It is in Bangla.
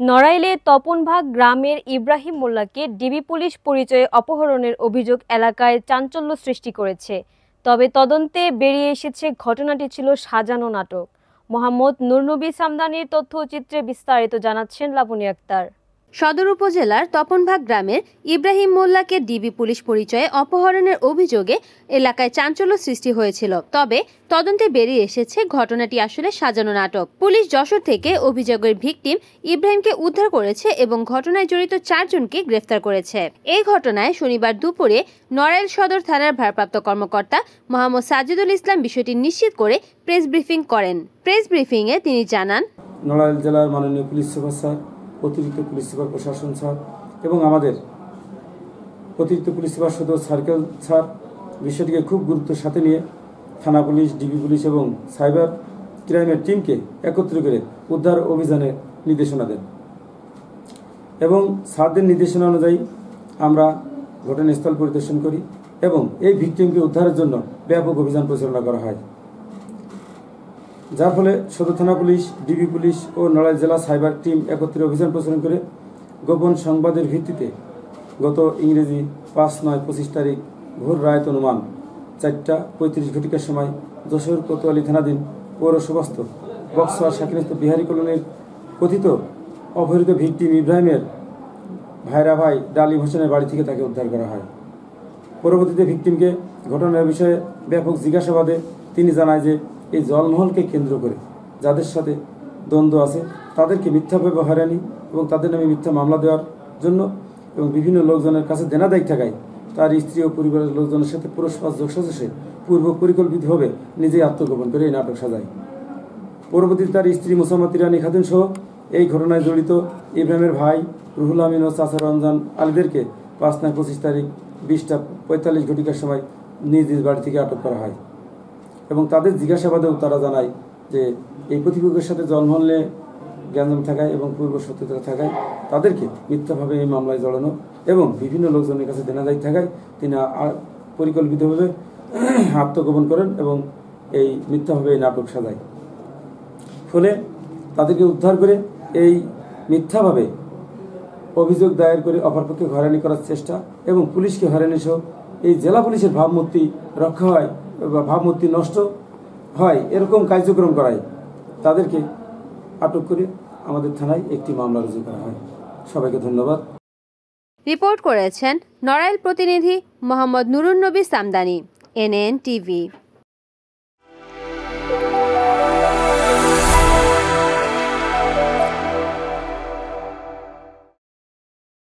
নড়াইলে তপনভাগ গ্রামের ইব্রাহিম মোল্লাকে ডিবি পুলিশ পরিচয়ে অপহরণের অভিযোগ এলাকায় চাঞ্চল্য সৃষ্টি করেছে। তবে তদন্তে বেরিয়ে এসেছে ঘটনাটি ছিল সাজানো নাটক। মোহাম্মদ নুরনবী সামদানির তথ্যচিত্রে বিস্তারিত জানাচ্ছেন লাবণী আক্তার। সদর উপজেলার তপনভাগ গ্রামের ইব্রাহিম মোল্লাকে ডিবি পুলিশ পরিচয়ে অপহরণের অভিযোগে এলাকায় চাঞ্চল্য সৃষ্টি হয়েছিল। তবে তদন্তে বেরিয়ে এসেছে ঘটনাটি আসলে সাজানো নাটক। পুলিশ যশোর থেকে অভিযোগের ভিকটিম ইব্রাহিমকে উদ্ধার করেছে এবং ঘটনায় জড়িত 4 জনকে গ্রেফতার করেছে। এই ঘটনায় শনিবার দুপুরে নড়াইল সদর থানার ভারপ্রাপ্ত কর্মকর্তা মোহাম্মদ সাজিদুল ইসলাম বিষয়টি নিশ্চিত করে প্রেস ব্রিফিং করেন। প্রেস ব্রিফিংয়ে তিনি জানান, নড়াইল জেলার মাননীয় পুলিশ সুপার স্যার, অতিরিক্ত পুলিশ সুপার প্রশাসন স্যার এবং আমাদের অতিরিক্ত পুলিশ সুপার সদর সার্কেল স্যার বিষয়টিকে খুব গুরুত্বের সাথে নিয়ে থানা পুলিশ, ডিবি পুলিশ এবং সাইবার ক্রাইমের টিমকে একত্র করে উদ্ধার অভিযানের নির্দেশনা দেন এবং স্যারদের নির্দেশনা অনুযায়ী আমরা ঘটনাস্থল পরিদর্শন করি এবং এই ভিকটিমকে উদ্ধারের জন্য ব্যাপক অভিযান পরিচালনা করা হয়, যার ফলে সদর থানা পুলিশ, ডিবি পুলিশ ও নড়াইল জেলা সাইবার টিম একত্রে অভিযান পরিচালনা করে গোপন সংবাদের ভিত্তিতে গত ইংরেজি 5/9/25 তারিখ ভোর রাত অনুমান 4:35 সময় যশোর কোতোয়ালি থানাধীন পৌরসভাস্থ বক্সা শাকিনস্থ বিহারী কলোনির কথিত অপহৃত ভিকটিম ইব্রাহিমের ভাইরা ভাই ডালিম হোসেনের বাড়ি থেকে তাকে উদ্ধার করা হয়। পরবর্তীতে ভিকটিমকে ঘটনার বিষয়ে ব্যাপক জিজ্ঞাসাবাদে তিনি জানায় যে এই জলমহলকে কেন্দ্র করে যাদের সাথে দ্বন্দ্ব আছে তাদেরকে মিথ্যাভাবে হয়রানি এবং তাদের নামে মিথ্যা মামলা দেওয়ার জন্য এবং বিভিন্ন লোকজনের কাছে দেনাদায়ী থাকায় তার স্ত্রী ও পরিবারের লোকজনের সাথে পুরস্কার যোগসাজশে পূর্ব পরিকল্পিতভাবে নিজেই আত্মগোপন করে এই নাটক সাজায়। পরবর্তীতে তার স্ত্রী মুসাম্মদ ইরানী খাতুন সহ এই ঘটনায় জড়িত ইব্রাহিমের ভাই রুহুল আমিন ও চাচা রমজান আলীদেরকে 5/9/25 তারিখ 20:45 সময় নিজ নিজ বাড়ি থেকে আটক করা হয় এবং তাদের জিজ্ঞাসাবাদেও তারা জানায় যে এই প্রতিপক্ষের সাথে জলমহলে জ্ঞানজাম থাকায় এবং পূর্ব শত্রুতা থাকায় তাদেরকে মিথ্যাভাবে এই মামলায় জড়ানো এবং বিভিন্ন লোকজনের কাছে দেনাদায়ী থাকায় তিনি পরিকল্পিতভাবে আত্মগোপন করেন এবং এই মিথ্যাভাবে এই নাটক সাজায়। ফলে তাদেরকে উদ্ধার করে এই মিথ্যাভাবে অভিযোগ দায়ের করে অপরপক্ষে হয়রানি করার চেষ্টা এবং পুলিশকে হয়রানি সহ এই জেলা পুলিশের ভাবমূর্তি রক্ষা হয় বা ভাবমূর্তি নষ্ট হয় এরকম কার্যক্রম করায় তাদেরকে আটক করে আমাদের থানায় একটি মামলা রুজু করা হয়। সবাইকে ধন্যবাদ। রিপোর্ট করেছেন নড়াইল প্রতিনিধি মোহাম্মদ নুরনবী সামদানি, NN TV।